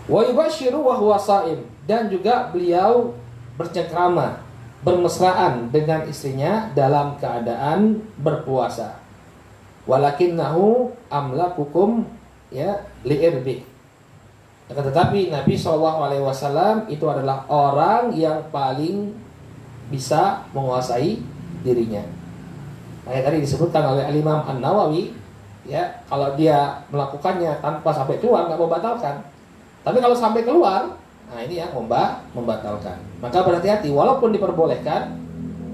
Wa yubashiru wa huwa sha'im, dan juga beliau bercengkrama, bermesraan dengan istrinya dalam keadaan berpuasa. Walakinnahu amlakukum ya li'irbi. Akan tetapi Nabi SAW itu adalah orang yang paling bisa menguasai dirinya. Nah, tadi disebutkan oleh Al-Imam An-Nawawi, ya kalau dia melakukannya tanpa sampai keluar nggak membatalkan. Tapi kalau sampai keluar, nah ini yang membatalkan. Maka berhati-hati, walaupun diperbolehkan,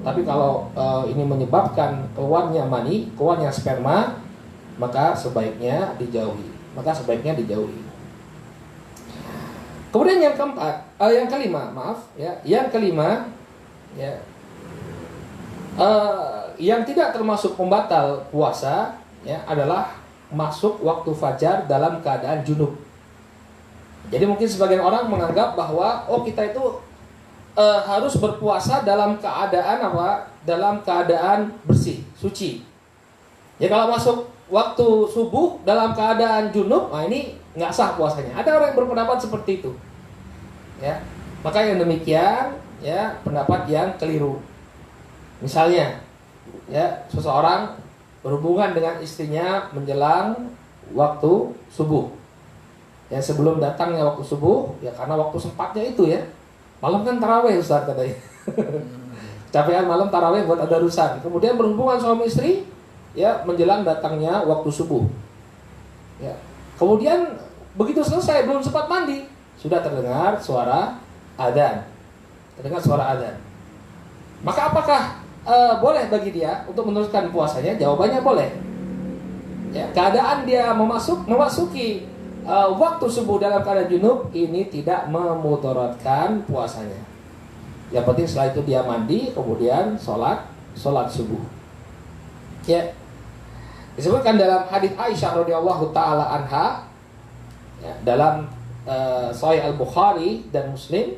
tapi kalau ini menyebabkan keluarnya mani, keluarnya sperma, maka sebaiknya dijauhi. Kemudian yang kelima, ya, yang tidak termasuk pembatal puasa, ya adalah masuk waktu fajar dalam keadaan junub. Jadi mungkin sebagian orang menganggap bahwa kita itu harus berpuasa dalam keadaan apa? Dalam keadaan bersih, suci. Ya kalau masuk waktu subuh dalam keadaan junub, nah ini nggak sah puasanya. Ada orang yang berpendapat seperti itu. Ya, maka yang demikian, ya pendapat yang keliru. Misalnya, ya seseorang berhubungan dengan istrinya menjelang waktu subuh. Ya sebelum datangnya waktu subuh, ya karena waktu sempatnya itu ya. Malam kan tarawih Ustaz katanya. Capean malam tarawih buat tadarusan. Kemudian berhubungan suami istri ya menjelang datangnya waktu subuh. Ya. Kemudian begitu selesai belum sempat mandi, sudah terdengar suara adzan. Maka apakah boleh bagi dia untuk meneruskan puasanya? Jawabannya boleh. Ya, keadaan dia memasuki waktu subuh dalam keadaan junub ini tidak memudaratkan puasanya. Yang penting setelah itu dia mandi, kemudian sholat subuh. Ya, disebutkan dalam hadits Aisyah radhiyallahu taala anha, ya, dalam Sahih Al-Bukhari dan Muslim,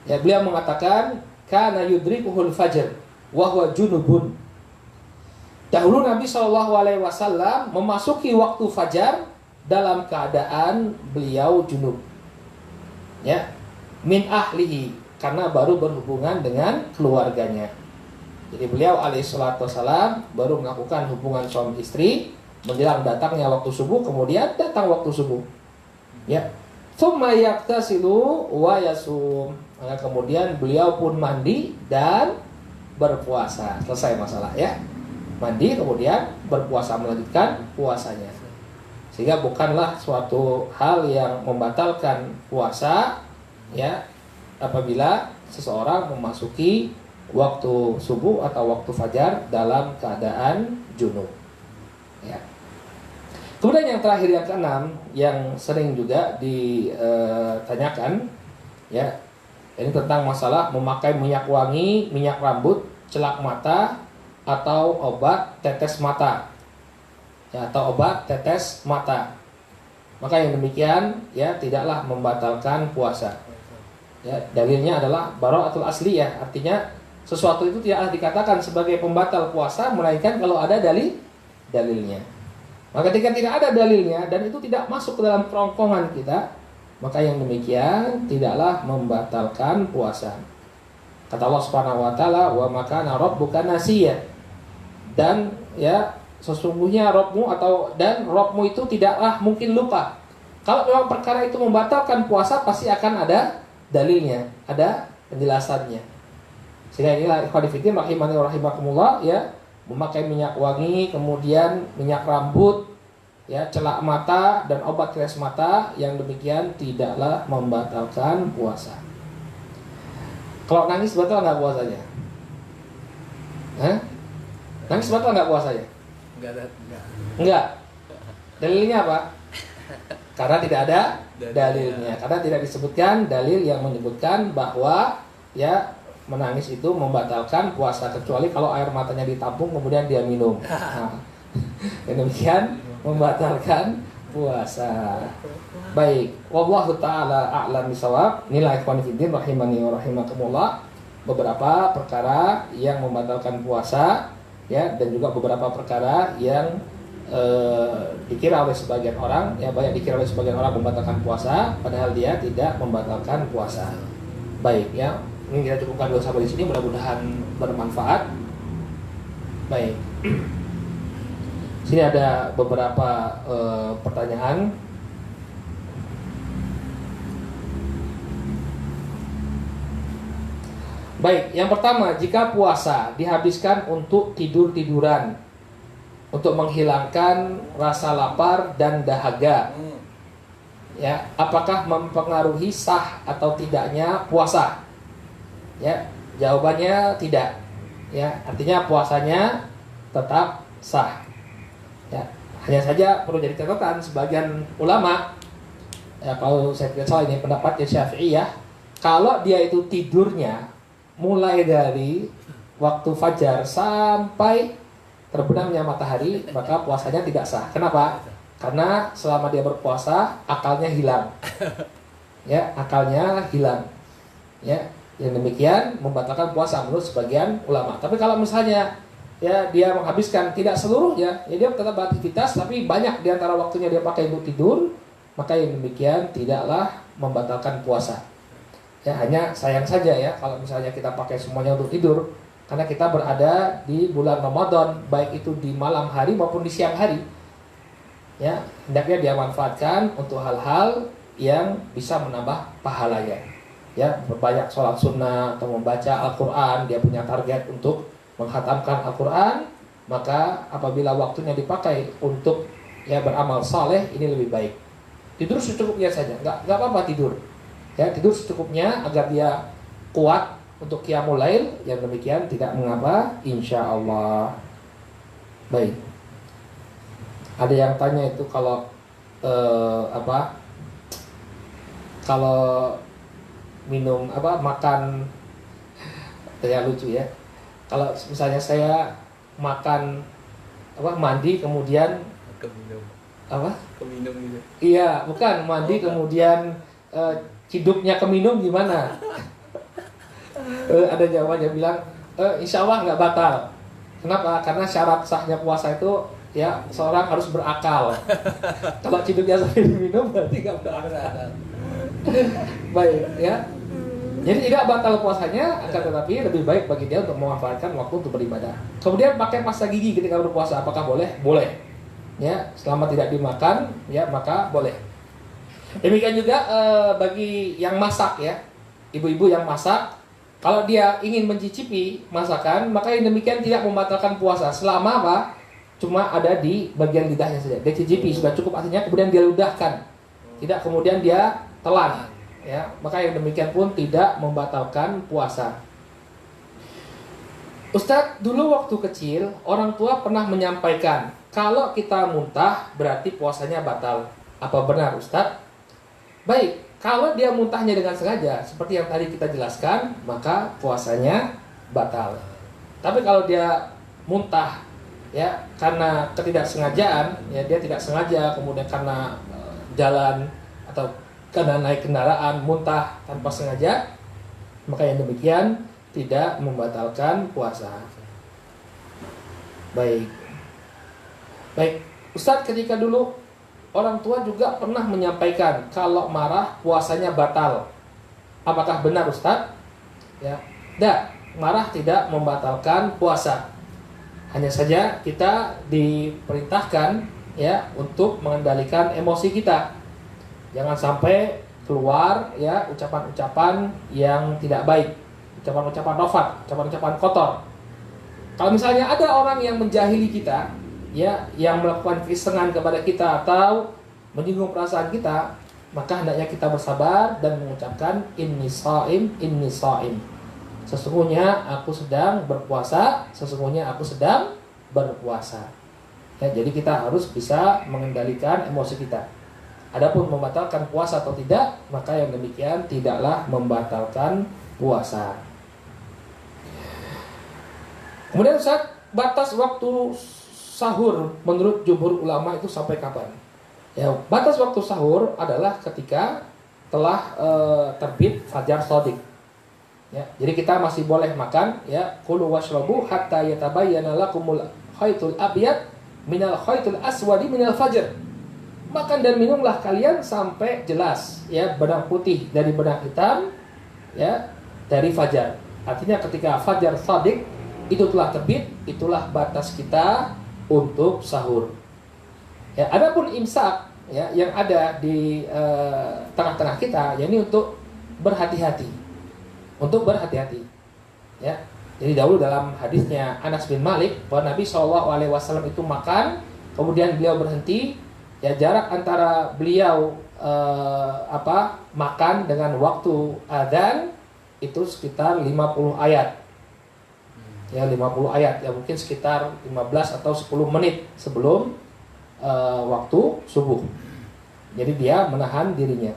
ya beliau mengatakan kana yudrikuhul fajr wa huwa junubun. Dahulu Nabi SAW memasuki waktu fajar dalam keadaan beliau junub, ya, min ahlihi, karena baru berhubungan dengan keluarganya. Jadi beliau alaihissalatu wassalam baru melakukan hubungan suami istri menjelang datangnya waktu subuh, kemudian datang waktu subuh, ya, tsumma yaktasilu wa yasum, maka kemudian beliau pun mandi dan berpuasa. Selesai masalah, ya, mandi kemudian berpuasa, melanjutkan puasanya. Sehingga bukanlah suatu hal yang membatalkan puasa, ya, apabila seseorang memasuki waktu subuh atau waktu fajar dalam keadaan junub. Ya. Kemudian yang terakhir, yang keenam, yang sering juga ditanyakan, ya, ini tentang masalah memakai minyak wangi, minyak rambut, celak mata, atau obat tetes mata. Ya, atau obat tetes mata. Maka yang demikian ya tidaklah membatalkan puasa. Ya, dalilnya adalah bara'atul asliyah, artinya sesuatu itu tidaklah dikatakan sebagai pembatal puasa melainkan kalau ada dalilnya. Maka ketika tidak ada dalilnya dan itu tidak masuk ke dalam kerongkongan kita, maka yang demikian tidaklah membatalkan puasa. Kata Allah Subhanahu wa taala, "Wa ma kana rabbuka nasiya." Dan ya, sesungguhnya Rabbmu itu tidaklah mungkin lupa. Kalau memang perkara itu membatalkan puasa, pasti akan ada dalilnya, ada penjelasannya. Sehingga inilah ikhwan fillah rahimani wa rahimakumullah, ya, memakai minyak wangi, kemudian minyak rambut, ya, celak mata dan obat keras mata, yang demikian tidaklah membatalkan puasa. Kalau nangis batal nggak puasanya? Hah? Nangis batal nggak puasanya? Enggak. Dalilnya apa? Karena tidak ada dalilnya. Karena tidak disebutkan dalil yang menyebutkan bahwa ya menangis itu membatalkan puasa, kecuali kalau air matanya ditampung kemudian dia minum. Nah, demikian membatalkan puasa. Baik, wallahu taala a'lam bishawab. Inilah ikhwan fillah rahimani wa rahimakumullah, beberapa perkara yang membatalkan puasa, ya, dan juga beberapa perkara yang dikira oleh sebagian orang, ya, banyak dikira oleh sebagian orang membatalkan puasa, padahal dia tidak membatalkan puasa. Baik, ya, ini kita cukupkan dulu sampai di sini, mudah-mudahan bermanfaat. Baik. Sini ada beberapa pertanyaan. Baik, yang pertama, jika puasa dihabiskan untuk tidur-tiduran, untuk menghilangkan rasa lapar dan dahaga, ya, apakah mempengaruhi sah atau tidaknya puasa? Ya, jawabannya tidak. Ya, artinya puasanya tetap sah. Ya, hanya saja perlu jadi catatan sebagian ulama, ya, kalau saya tidak salah ini pendapatnya Syafi'i, ya, kalau dia itu tidurnya mulai dari waktu fajar sampai terbenamnya matahari, maka puasanya tidak sah. Kenapa? Karena selama dia berpuasa akalnya hilang. Ya, akalnya hilang. Ya, yang demikian membatalkan puasa menurut sebagian ulama. Tapi kalau misalnya ya dia menghabiskan tidak seluruhnya, ya dia tetap beraktivitas, tapi banyak di antara waktunya dia pakai untuk tidur, maka yang demikian tidaklah membatalkan puasa. Ya, hanya sayang saja ya kalau misalnya kita pakai semuanya untuk tidur, karena kita berada di bulan Ramadan, baik itu di malam hari maupun di siang hari. Ya, hendaknya dia manfaatkan untuk hal-hal yang bisa menambah pahalanya. Ya, berbanyak sholat sunnah atau membaca Al-Quran, dia punya target untuk menghatamkan Al-Quran, maka apabila waktunya dipakai untuk ya beramal saleh, ini lebih baik. Tidur secukupnya saja, nggak apa-apa tidur. Ya, tidur secukupnya agar dia kuat untuk qiyamul lail, yang demikian tidak mengapa, insya Allah. Baik. Ada yang tanya itu kalau kalau minum makan, ya lucu ya. Kalau misalnya saya makan mandi kemudian keminum gitu. Iya, bukan mandi kemudian hidupnya keminum gimana? Ada jawabannya bilang insya Allah nggak batal. Kenapa? Karena syarat sahnya puasa itu ya seorang harus berakal. Kalau hidupnya sampai diminum berarti nggak berakal. Baik ya. Jadi tidak batal puasanya, akan tetapi lebih baik bagi dia untuk memanfaatkan waktu untuk beribadah. Kemudian pakai pasta gigi ketika berpuasa, apakah boleh? Boleh. Ya, selama tidak dimakan, ya maka boleh. Demikian juga bagi yang masak ya, ibu-ibu yang masak, kalau dia ingin mencicipi masakan, maka yang demikian tidak membatalkan puasa selama apa? Cuma ada di bagian lidahnya saja. Dia cicipi sudah cukup, artinya kemudian dia ludahkan, tidak kemudian dia telan. Ya, maka yang demikian pun tidak membatalkan puasa. Ustadz, dulu waktu kecil orang tua pernah menyampaikan kalau kita muntah berarti puasanya batal. Apa benar Ustadz? Baik, kalau dia muntahnya dengan sengaja seperti yang tadi kita jelaskan, maka puasanya batal. Tapi kalau dia muntah ya karena ketidaksengajaan, ya dia tidak sengaja, kemudian karena jalan atau karena naik kendaraan muntah tanpa sengaja, maka yang demikian tidak membatalkan puasa. Baik, Ustadz, ketika dulu orang tua juga pernah menyampaikan kalau marah puasanya batal. Apakah benar Ustadz? Ya, Tidak, marah tidak membatalkan puasa. Hanya saja kita diperintahkan ya untuk mengendalikan emosi kita. Jangan sampai keluar ya ucapan-ucapan yang tidak baik, ucapan-ucapan rafat, ucapan-ucapan kotor. Kalau misalnya ada orang yang menjahili kita, ya, yang melakukan keisengan kepada kita atau menyinggung perasaan kita, maka hendaknya kita bersabar dan mengucapkan inni shaim. Sesungguhnya aku sedang berpuasa, sesungguhnya aku sedang berpuasa. Ya, jadi kita harus bisa mengendalikan emosi kita. Adapun membatalkan puasa atau tidak, maka yang demikian tidaklah membatalkan puasa. Kemudian saat batas waktu sahur menurut jumhur ulama itu sampai kapan? Ya, batas waktu sahur adalah ketika telah terbit fajar shadiq. Ya, jadi kita masih boleh makan ya, kulu washrabu hatta yatabayyana lakumul khaytul abyad minal khaytul aswadi minal fajr. Makan dan minumlah kalian sampai jelas ya benang putih dari benang hitam ya dari fajar. Artinya ketika fajar shadiq itu telah terbit, itulah batas kita untuk sahur. Ya, adapun imsak ya yang ada di tengah-tengah kita, ya ini untuk berhati-hati. Untuk berhati-hati. Ya. Jadi dahulu dalam hadisnya Anas bin Malik bahwa Nabi SAW itu makan, kemudian beliau berhenti. Ya, jarak antara beliau makan dengan waktu adzan itu sekitar 50 ayat. Ya, 50 ayat, ya mungkin sekitar 15 atau 10 menit sebelum waktu subuh. Jadi dia menahan dirinya.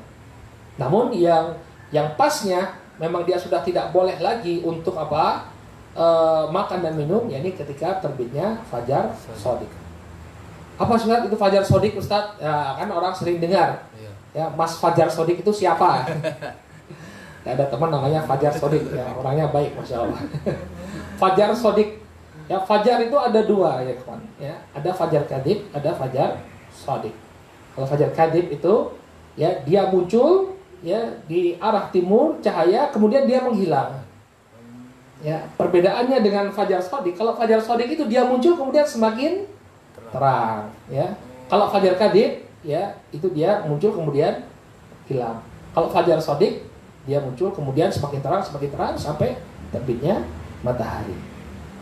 Namun yang pasnya memang dia sudah tidak boleh lagi untuk makan dan minum, yakni ketika terbitnya fajar shadiq. Apa sebenarnya itu fajar shadiq, Ustaz? Ya, kan orang sering dengar. Ya, Mas Fajar Shadiq itu siapa? Ya, ada teman namanya Fajar Shadiq, ya, orangnya baik, masya Allah. Fajar Shadiq, ya fajar itu ada dua ya kawan. Ya, ada fajar kadhib, ada fajar shadiq. Kalau fajar kadhib itu ya dia muncul ya di arah timur cahaya, kemudian dia menghilang. Ya, perbedaannya dengan fajar shadiq, kalau fajar shadiq itu dia muncul kemudian semakin terang, ya. Kalau fajar kadhib, ya itu dia muncul kemudian hilang. Kalau fajar shadiq, dia muncul kemudian semakin terang sampai terbitnya matahari.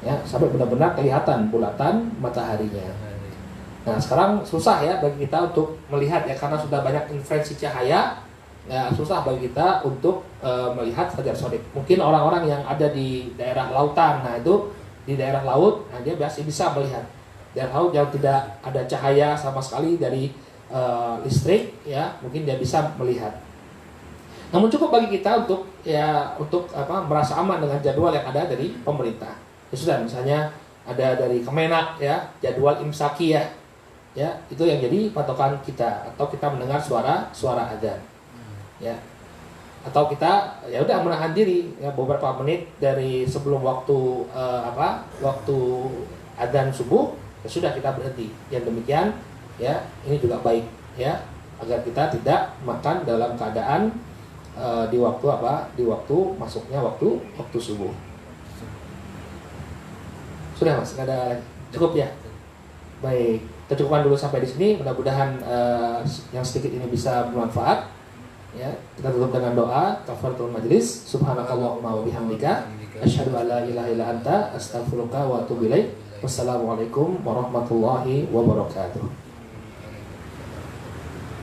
Ya, sampai benar-benar kelihatan bulatan mataharinya. Nah, sekarang susah ya bagi kita untuk melihat ya karena sudah banyak influensi cahaya. Ya, susah bagi kita untuk melihat fajar shadiq. Mungkin orang-orang yang ada di daerah lautan, nah itu di daerah laut, nah dia biasa bisa melihat. Daerah laut yang tidak ada cahaya sama sekali dari listrik, ya mungkin dia bisa melihat. Namun cukup bagi kita untuk merasa aman dengan jadwal yang ada dari pemerintah. Ya sudah, misalnya ada dari Kemenak ya jadwal imsaki ya itu yang jadi patokan kita, atau kita mendengar suara adzan. Ya, atau kita ya udah menahan diri ya beberapa menit dari sebelum waktu waktu adzan subuh, ya sudah kita berhenti. Yang demikian ya ini juga baik ya agar kita tidak makan dalam keadaan di waktu masuknya waktu subuh. Sudah Mas, nggak ada cukup ya. Baik, kita cukupkan dulu sampai di sini. Mudah-mudahan yang sedikit ini bisa bermanfaat. Ya, kita tutup dengan doa kafaratul majlis. Subhanakallahumma wa bihamdika asyhadu an la ilaha illa anta astaghfiruka wa atubu ilaik. Wassalamualaikum warahmatullahi wabarakatuh.